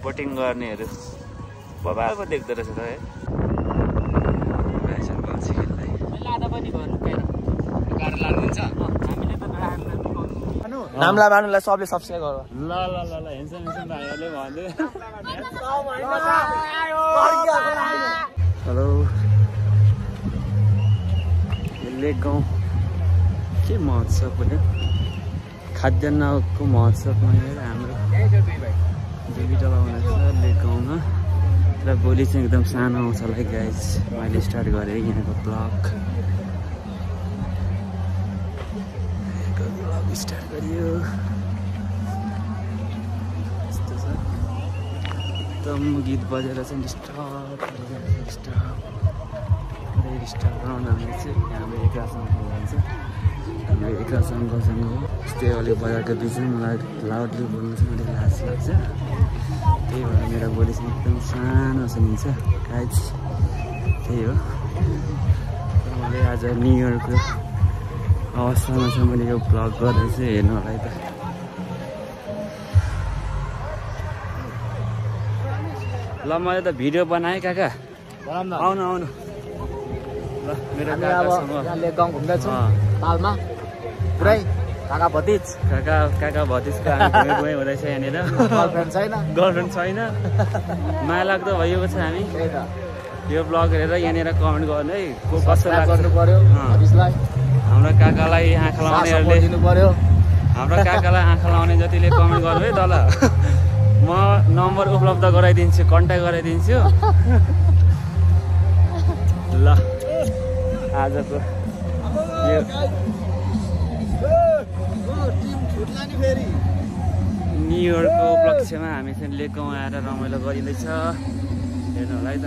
Boating गर्नेहरू बबाको देख्दो रहेछ त है। नामलाई मानुलाई सबले सब्स्क्राइब गर। ल ल ल ल हेन्सम हेन्सम भाइहरूले भन्दै। हेलो लेक गाउँ के महोत्सव पनि खाद्यान्नको महोत्सवमा हाम्रो देवी डलाउने छ लेक गाउँमा। र भोलि चाहिँ एकदम सानो आउँछ होला गाइज। मैले स्टार्ट गरेँ यहाँको ब्लग स्टार्ट गरियो। यस्तो छ एकदम गीत बजेर चाहिँ डिस्टर्ब गराउन हामीले चाहिँ हाम्रो एकासँग जान्छ। हाम्रो एकासँग गसँग हो यस्तै अलिक बजारको बिचमा मलाई लाउडली बोल्नु चाहिँ अलिक लाज लाग्छ। त्यही भएर मेरो बोली चाहिँ एकदम सानो सुनिन्छ गाइज। त्यही हो मैले आज न्यु इयरको अवस्थामा चाहिँ मैले यो भ्लग गर्दैछु हेर्नु होला है त। ल मैले त भिडियो बनाएँ काका आउनु आउनु। ल मेरो लेक गाउँ घुम्दैछु तालमा पुरै काका भतिज भतिजको हामी गएँ हुँदैछ यहाँनिर। गर्लफ्रेन्ड छैन माया लाग्दो भइएको छ हामी। यो ब्लग हेरेर यहाँनिर कमेन्ट गर्नु है को कस्तो लाग्नु पर्यो। हाम्रो काकालाई आँखा लाउनेहरूले हाम्रो काकालाई आँखा लाउने जतिले कमेन्ट गर्नु है तल म नम्बर उपलब्ध गराइदिन्छु कन्ट्याक्ट गराइदिन्छु। ल आजको यो न्यु इयरको उपलक्ष्यमा हामी चाहिँ लेक गाउँ आएर रमाइलो गरिँदैछ हेर्नु होला है त।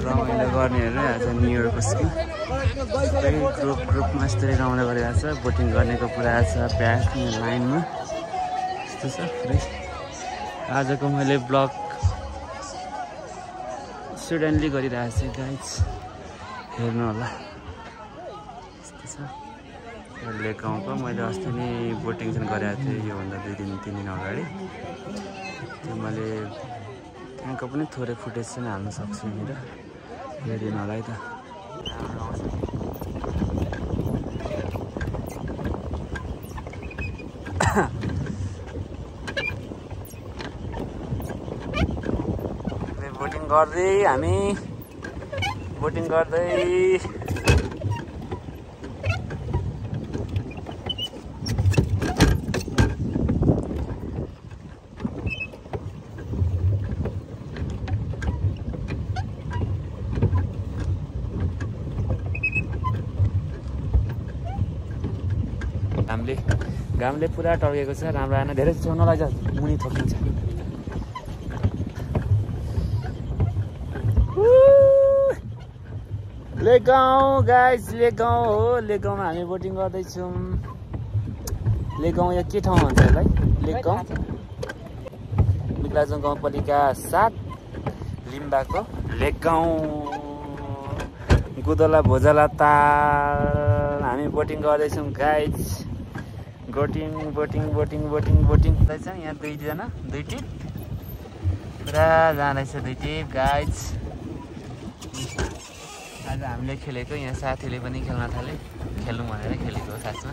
रमाइलो गर्नेहरू आज न्यु इयरको स्किम ग्रुपमा यस्तै रमाइलो गरिरहेको छ। बोटिङ गर्नेको पुरा छ प्याक लाइनमा यस्तो छ पुरै। आजको मैले ब्लग सुडेन्टली गरिरहेको छु गाइज हेर्नु होला यस्तो छ। लेक गाउँको मैले अस्ति नै बोटिङ चाहिँ गरेको थिएँ योभन्दा 2-3 दिन अगाडि। त्यो मैले त्यहाँको पनि थोरै फुटेज चाहिँ हाल्न सक्छु यहाँनिर हेरिनु होला है त। बोटिङ गर्दै हामी बोटिङ गर्दै घामले पुरा टर्केको छ। राम्रो आएन धेरै छेउ नलैजा मुनि ठोकिन्छ। लेक गाउँ गाइज लेक गाउँ हो। लेक गाउँमा हामी बोटिङ गर्दैछौँ। लेक गाउँ यहाँ के ठाउँ भन्छ यसलाई? लेक गाउँ मिक्लाजुङ गाउँपालिका 7 लिम्बाको लेक गाउँ गुदला भोजला ताल हामी बोटिङ गर्दैछौँ गाइज। बोटिङ रहेछ यहाँ 2जना 2 टिप पुरा जाँदैछ 2 टिप गाइज। आज हामीले खेलेको यहाँ साथीले पनि खेल्न थाले खेल्नु भनेर खेलेको खासमा।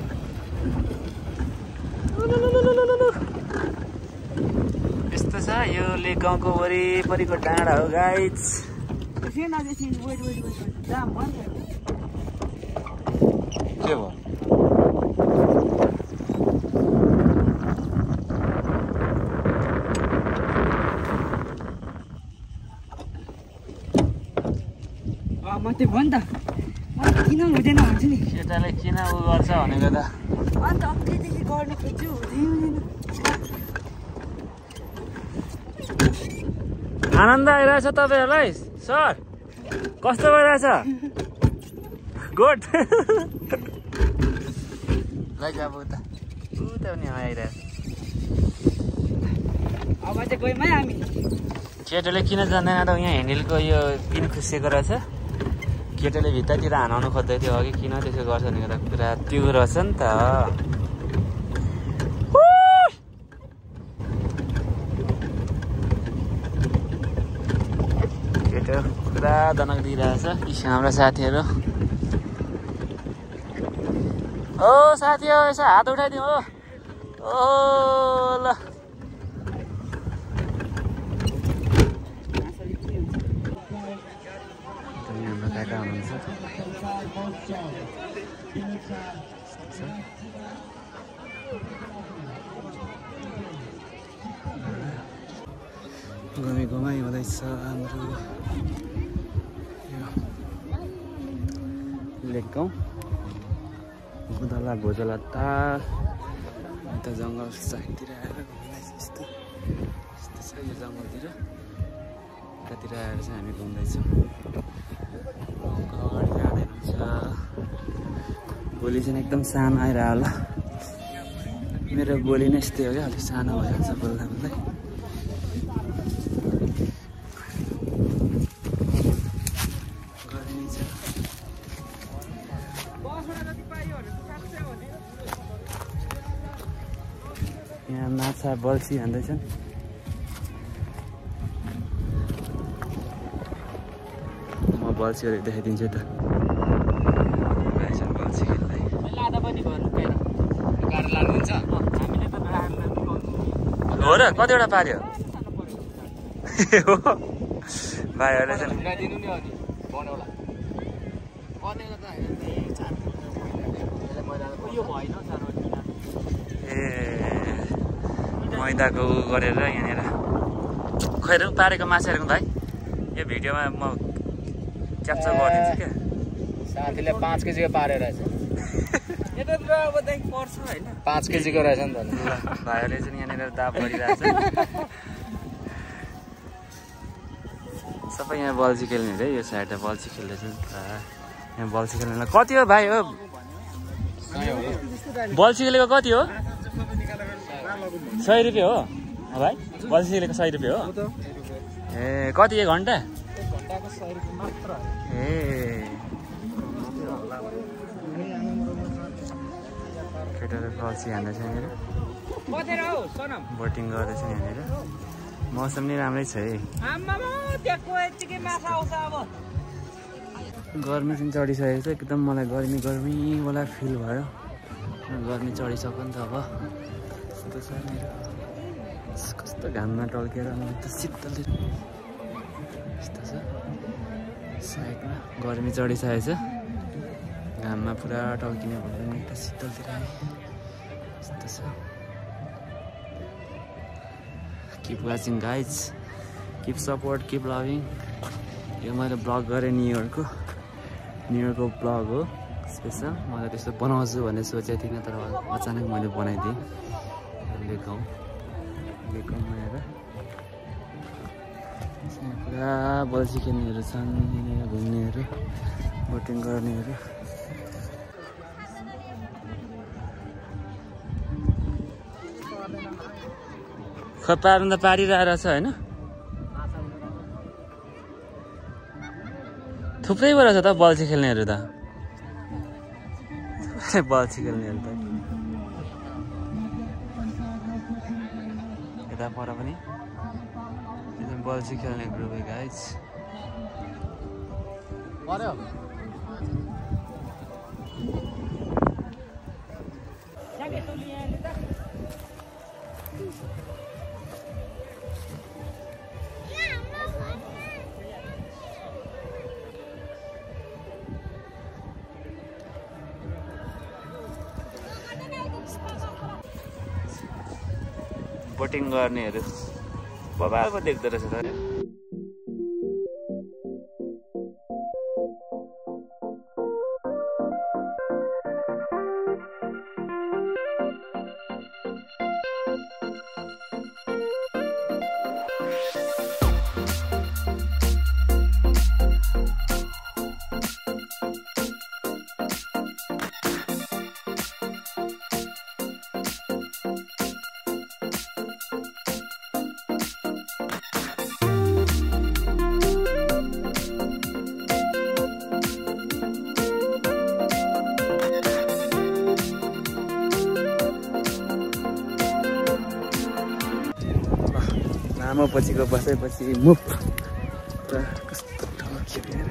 यस्तो छ यो लेक गाउँको वरिपरिको डाँडा हो गाइज। के भयो मात्रै भयो नि त किन हुँदैन भन्छ नि केटाले किन उ गर्छ भनेको त अन्त अघिदेखि गर्नु खोज्छु हुँदैन। आनन्द आइरहेछ तपाईँहरूलाई सर कस्तो भइरहेछ गुड लैजाब उता पनि आइरहेछ। अब चाहिँ गयौँ है हामी। केटाले किन जान्दैन त यहाँ ह्यान्डलको यो पिन खुसिएको रहेछ केटाले भित्तातिर हानाउनु खोज्दै थियो अघि किन त्यसो गर्छ भनेर कुरा त्यो रहेछ नि त केटा पुरा दनक दिइरहेछ हाम्रा साथीहरू ओ साथी हो यसो हात उठाइदिउँ हो ओ ल हाम्रो काका हुनुहुन्छ घुमाइ हुँदैछ हाम्रो लेकगाउँ गुदला भोजला ताल अन्त जङ्गल साइडतिर आएर घुम्दैछ यस्तो यस्तो छ यो जङ्गलतिर यतातिर आएर चाहिँ हामी घुम्दैछौँ अगाडि जाँदै हुन्छ गोली चाहिँ एकदम सानो आइरह होला मेरो गोली नै यस्तै हो क्या अलिक सानो भइहाल्छ बोल्दा बोल्दै यहाँ माछा बल्छी हान्दैछन् म बल्छीहरू देखाइदिन्छु त बल्छी खेल्दै हो र कतिवटा पार्यो हो भाइहरूले चाहिँ ए मैदाको गरेर यहाँनिर खैर पारेको माछाहरू भाइ यो भिडियोमा म क्याप्चर गरिदिन्छु क्या साथीले 5 केजीको पारेर रहेछ 5 केजीको रहेछ नि त भाइहरूले चाहिँ यहाँनिर दाब गरिरहेछ सबै यहाँ बल्छी खेल्ने रे यो साइडमा बल्छी खेल्दैछ यहाँ बल्छी खेल्नेलाई कति हो भाइ हो बल्छी खेलेको कति हो 100 रुपियाँ हो भाइ बल्छी खेलेको 100 रुपियाँ हो ए कति 1 घन्टा ए केटाले बल्छी हान्दैछ यहाँनिर बोटिङ गर्दैछ यहाँनिर मौसम नै राम्रै छ है गर्मी चाहिँ चढिसकेको छ एकदम मलाई गर्मीवाला फिल भयो गर्मी चढिसक्यो नि त अब यस्तो छ मेरो कस्तो घाममा टल्केर त शीतल यस्तो छ साइडमा गर्मी चढिसकेको छ घाममा पुरा टल्किने भयो नि त शीतलतिर यस्तो छ Keep watching guys, keep support, keep loving. यो मैले ब्लग गरेँ न्यु इयरको ब्लग हो स्पेसल मैले त्यस्तो बनाउँछु भन्ने सोचेको थिइनँ तर अचानक मैले बनाइदिएँ लेकगाउँ आएर पुरा बल्छी खेल्नेहरू छन् यहाँनिर घुम्नेहरू बोटिङ गर्नेहरू पार्नु त पारिरहेको छ होइन थुप्रै पो रहेछ त बल्छी खेल्नेहरू त बल्छी खेल्नेहरू त यता पर पनि बल्छी खेल्ने ग्रुप है गाइज बोटिङ गर्नेहरू बबाको देख्दो रहेछ त लामो पछिको बसेपछि मुभ र कस्तो ठुलो खेल्यो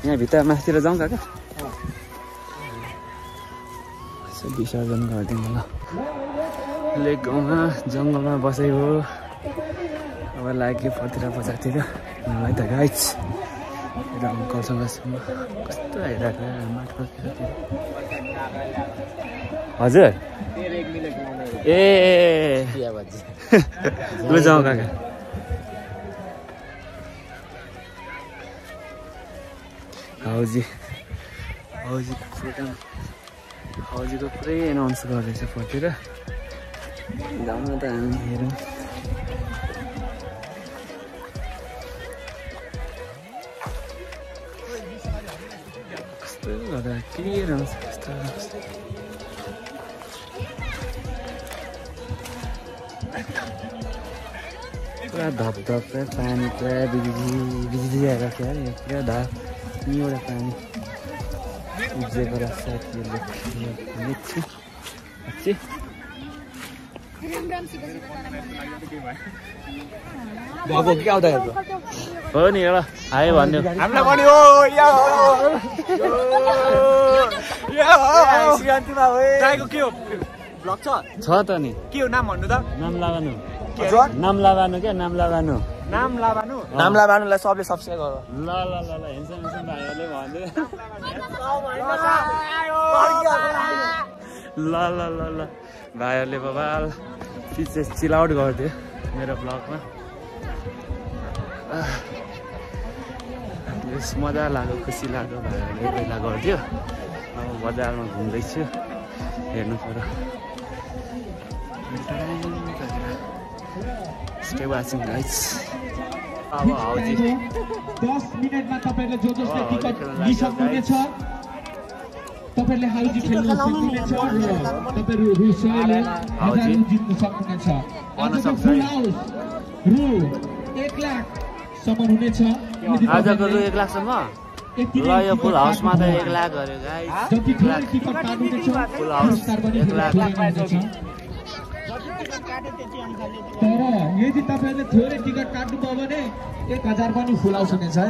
यहाँ भित्र माथितिर जाउँ काका यसो विसर्जन गरिदिनु ल लेक गाउँमा जङ्गलमा बसेको अब लाग्यो फतिर पछातिर मलाई त गाइज र अङ्कलसँगसम्म कस्तो आइरहेको माटो हजुर ए लु जाउँ काका हाउजीको पुरै एनाउन्स गर्दैछ फतिर जाउँ त हामी हेरौँ कस्तो गर्दा क्लियर आउँछ कस्तो पुरा धपधप पुरा पानी पुरा बिजुली आएर क्या पुरा धप एउटा पानी उब्जेको रहेछ हो नि एउटा आयो भन्यो हामीलाई पनि हो के हो ब्लग छ त नि के हो नाम भन्नु त नाम लगाउनु क्या नाम लगाउनुलाई सबले सब्स्क्राइब गर ल हेन्सम भाइहरूले भन्दै ल भाइहरूले बबाल चिलआउट गरिदियो मेरो ब्लगमा मजा लाग्यो खुसी लाग्यो भाइहरूले पहिला गरिदियो अब बजारमा घुम्दैछु हेर्नु पर्यो Stay watching guys. अब हाउजी 10 मिनेटमा तपाईहरुले जो जसले टिकट लिइसक्नुहुनेछ तपाईहरुले हाउजी खेल्न सक्नुहुनेछ र तपाईहरु रुसले हाउजी जित्न सक्नुहुनेछ आजको फुल हाउस रु 1 लाख सम्म हुनेछ आजको रु 1 लाख सम्म ल यो फुल हाउसमा त 1 लाख गर्यो गाइस जति ठुलो टिकट काट्नुहुनेछ फुल हाउस 1 लाख तर यदि तपाईहरुले थोरै टिकट काट्नुभयो भने 1000 पनि फुल हाउस हुनेछ है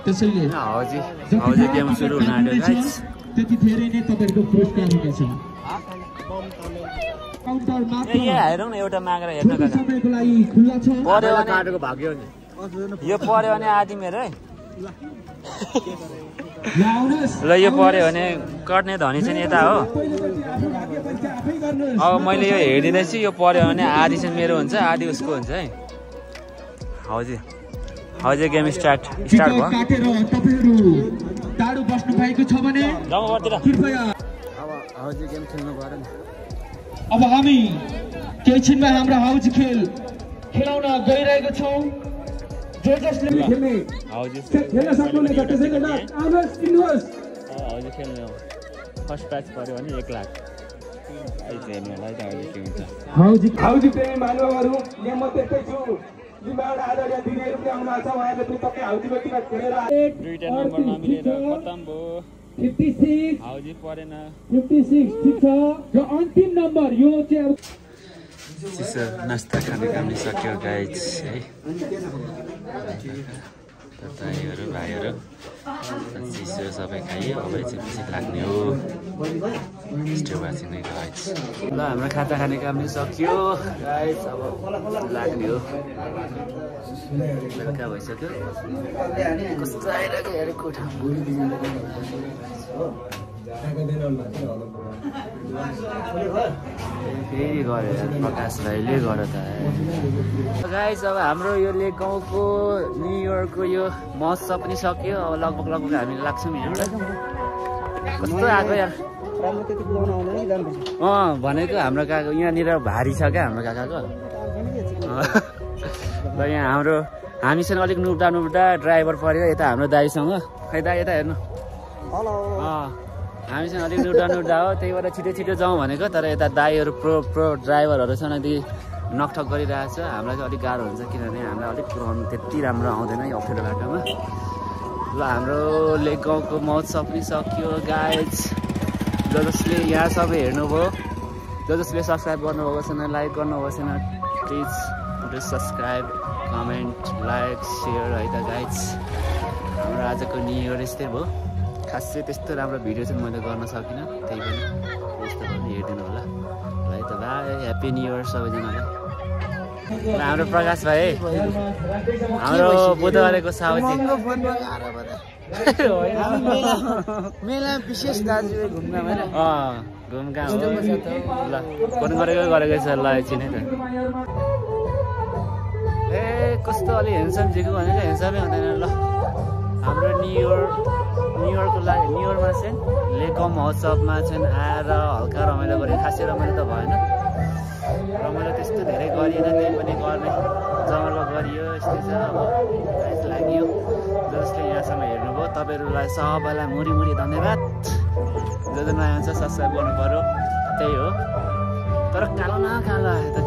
त्यसैले हाउजी गेम सुरु हुन आँट्यो गाइस त्यति धेरै नै तपाईहरुको पुरस्कार हुनेछ काउन्टर मात्र हेरौँ न एउटा मागेर हेर्न काका समयको लागि खुल्ला छ पर्यो भने काटेको भाग्यो नि यो पर्यो भने आदि मेरो है ल यो पर्यो भने कट्ने धनी चाहिँ यता हो अब मैले यो हेरिदिँदैछु यो पर्यो भने आधी चाहिँ मेरो हुन्छ आधी उसको हुन्छ है हाउजी गेम स्टार्ट भयो काटेर तपाईहरु टाढो बस्नु भएको छ भने कृपया अब हाउजी गेम खेल्नु पर्यो नि अब हामी केही छिनमा हाम्रो हाउजी खेल खेलाउन गइरहेको छौं जो जसले खेल्ने हाउजी खेल्न सक्नुहुनेछ त्यसैले आवाज दिनुहोस् हाउजी खेल्ने हो फर्स्ट प्राइज पर्यो भने 1 लाख हाउजी प्रेमी महानुभावहरु म त्यस्तै छु जिम्मेवार आदरणीय दिदीहरुले आउनुहुन्छ उहाँहरुले पनि तपाईं हाउजीको टिकट खेलेर दुईटा नम्बर नमिलेर खतम भयो 56 हाउजी परेन 56 ठीक छ र अन्तिम नम्बर यो चाहिँ चिसो नास्ता खाने काम सक्यो गाइस है दाइहरु भाइहरु चिसो सबै खाइयो अब चाहिँ पछि लाग्ने हो स्टे वाचिङ नै गाइस ल हाम्रो खाता खाने काम पनि सक्यो गाइस अब लाग्ने हो बेलुका भइसक्यो कस्तो आइरहेको यार कोठा फेरि गऱ्यो प्रकाश भाइले गर त गाइस अब हाम्रो यो लेक गाउँको न्यु इयरको यो महोत्सव पनि सक्यो अब लगभग हामी लाग्छौँ यहाँबाट कस्तो आएको यार भनेको हाम्रो काका यहाँनिर भारी छ क्या हाम्रो काकाको र यहाँ हाम्रो हामीसँग अलिक नुब्दा ड्राइभर पऱ्यो यता हाम्रो दाइसँग खै दाइ यता हेर्नु हामीसँग अलिक नुब्दा हो त्यही भएर छिटो जाउँ भनेको तर यता दाइहरू प्रो ड्राइभरहरूसँग नकठक गरिरहेछ। हामीलाई चाहिँ अलिक गाह्रो हुन्छ किनभने हामीलाई अलिक कुदाउनु त्यति राम्रो आउँदैन यो अप्ठ्यारो बाटोमा। ल हाम्रो लेक गाउँको महोत्सव पनि सकियो गाइज। जसले यहाँसम्म हेर्नुभयो, जसले सब्सक्राइब गर्नुभएको छैन, लाइक गर्नुभएको छैन, please do subscribe, comment, like, share है त गाइज। हाम्रो आजको न्यु इयर यस्तै भयो। खासै त्यस्तो राम्रो भिडियो चाहिँ मैले गर्न सकिनँ, त्यही पनि यस्तो पनि हेरिदिनु होला है त। बाई, ह्याप्पी न्यु इयर सबैजनालाई। हाम्रो प्रकाश भाइ, हाम्रो बुधबारेको साउजी मेला विशेष दाजुभाइ घुम्न भएर घुमघाम ल फोन गरेकै छ ल एकछिन है त। ए कस्तो अलि हेन्सम झिको भने चाहिँ हेन्समै हुँदैन। ल हाम्रो न्यु इयरको लागि न्यु इयरमा चाहिँ लेक गाउँ महोत्सवमा चाहिँ आएर हल्का रमाइलो गऱ्यो। खासै रमाइलो त भएन, रमाइलो त्यस्तो धेरै गरिएन, त्यही पनि गर्ने जमर्को गरियो। यस्तै छ अब प्राइज लाग्यो। जसले यहाँसम्म हेर्नुभयो तपाईँहरूलाई सबैलाई मुरी धन्यवाद। जो नयाँ हुन्छ सब्सक्राइब गर्नु पऱ्यो, त्यही हो। तर कालो न कालो आयो त।